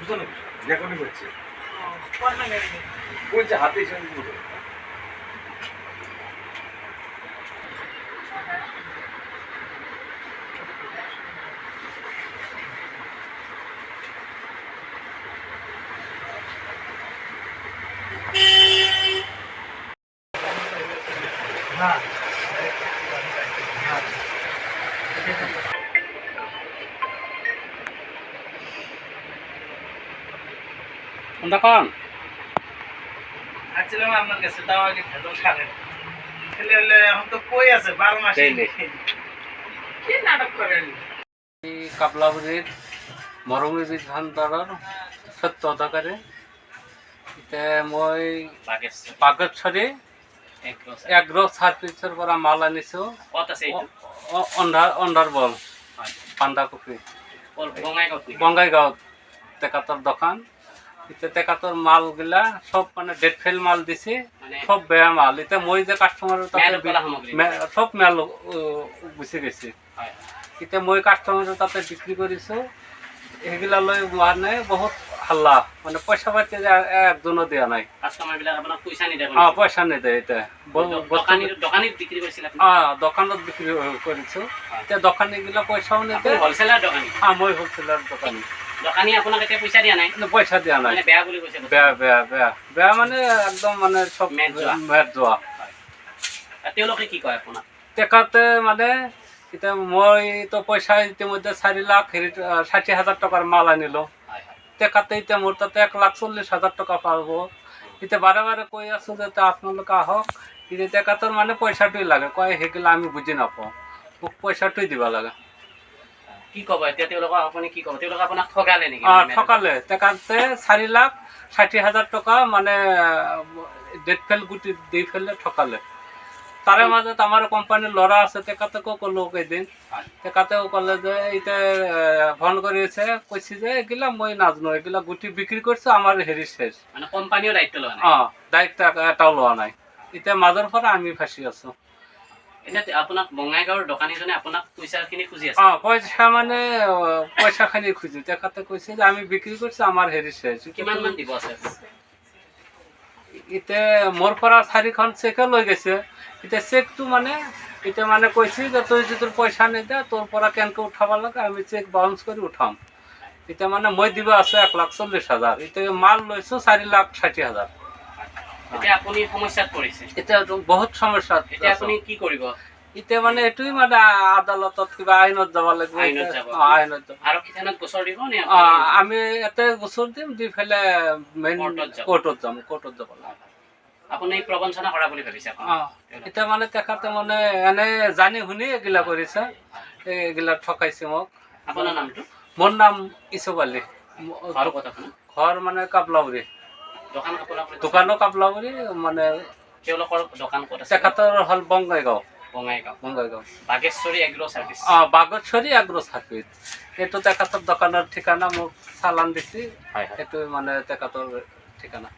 বুঝলো রেকর্ডিং হচ্ছে ওই যে হাতে এসে কখন আসছিলাম আপনার কাছে তাও আগে ভেতর খালেন খেলে হলে এখন তো কই আছে 12 মাসে কি নাটক করেন কাপলাবুরির মরমী বিধানতৰৰ সত্য অধিকাৰী এতিয়া মই বাগেশ্বৰী এগ্ৰ চাৰ্ভিচৰ পৰা মাল আনিছোঁ অন্ধাৰবল বান্ধাকবি বঙাইগাঁৱত তেখেতৰ দোকান এতিয়া তেখেতৰ মালগিলা সব মানে ডেট ফেল মাল দিছে সব বেয়া মাল এতিয়া মই যে কাষ্টমাৰৰ সব মাল গুচি গৈছে এতিয়া মই কাষ্টমাৰৰ তাতে বিক্ৰী কৰিছোঁ সেইগিলা লৈ মানে বহুত হাল্লা মানে পইচা পাতি একজনো দিয়া নাই পইচা নিদিয়ে এতিয়া দোকানত বিক্ৰী কৰিছোঁ এতিয়া দোকানীগিলা পইচাও নিদিয়ে মই হ'লচেলাৰ দোকানী পইচা দিয়া নাই বেয়া বেয়া বেয়া বেয়া মানে একদম মানে চব মেট যোৱা তেওঁলোকে কি কয় আপোনাক তেখেতে মানে এতিয়া মইতো পইচা ইতিমধ্যে 4,60,000 টকাৰ মাল আনিলোঁ তেখেতে এতিয়া মোৰ তাতে 1,40,000 টকা পাব এতিয়া বাৰে বাৰে কৈ আছোঁ যে আপোনালোকে আহক কিন্তু তেখেতৰ মানে পইচাটোৱে লাগে কয় সেইগিলা আমি বুজি নাপাওঁ মোক পইচাটোৱে দিব লাগে কি ক'ব এতিয়া তেওঁলোকক আপুনি কি ক'ব তেওঁলোকে আপোনাক ঠগালে নেকি ঠগালে তেখেতে 4,60,000 টকা মানে ডেট ফেল গুটি দি ফেলে ঠকালে তাৰে মাজত আমাৰ কোম্পানীৰ ল'ৰা আছে তেখেতকো ক'লোঁ কেইদিন তেখেতেও ক'লে যে এতিয়া ফোন কৰিছে কৈছে যে এইগিলা মই নাজানো এইগিলা গুটি বিক্ৰী কৰিছোঁ আমাৰ হেৰি শেষ মানে কোম্পানীও দায়িত্ব লোৱা নাই দায়িত্ব এটাও লোৱা নাই এতিয়া মাজৰ পৰা আমি ফাঁচি আছোঁ এতিয়া আপোনাক বঙাইগাঁৱৰ দোকানীজনে আপোনাক পইচাখিনি খুজি আছে পইচা মানে পইচাখিনি খুজি তেখেতে কৈছে যে আমি বিক্ৰী কৰিছোঁ আমাৰ হেৰি শেষ কিমান মান দিব আছে এতিয়া মোৰ পৰা 4খন চেকে লৈ গৈছে এতিয়া চেকটো মানে এতিয়া মানে কৈছে যে তই যদি তোৰ পইচা নিদিয়া তোৰ পৰা কেনেকৈ উঠাব লাগে আমি চেক বাউন্স কৰি উঠাম এতিয়া মানে মই দিব আছোঁ 1,40,000 এতিয়া মাল লৈছোঁ 4,60,000 এতিয়া আপুনি সমস্যাত পৰিছে এতিয়া বহুত সমস্যাত এতিয়া আপুনি কি কৰিব এতিয়া মানে এইটোৱে মানে আদালতত কিবা আইনত যাব লাগিব আইনত আৰক্ষী থানাত গোচৰ দিব নে আমি ইয়াতে গোচৰ দিম দি পেলাই মেইন কোৰ্টত যাম কোৰ্টত যাব লাগিব আপুনি প্ৰবঞ্চনা কৰা বুলি ভাবিছে এতিয়া মানে তেখেতে মানে এনে জানি শুনি এগিলা কৰিছে এগিলা ঠকাইছে মোক আপোনাৰ নামটো মোৰ নাম ইছুফ আলী ঘৰ মানে কাপলাবুৰী দোকানো কাপলাবুৰী মানে তেওঁলোকৰ দোকান ক'ত আছে তেখেতৰ হ'ল Bongaigaon Bageshwari agro service Bageshwari agro service এইটো তেখেতৰ দোকানৰ ঠিকনা মোক চালান দিছে সেইটো মানে তেখেতৰ ঠিকনা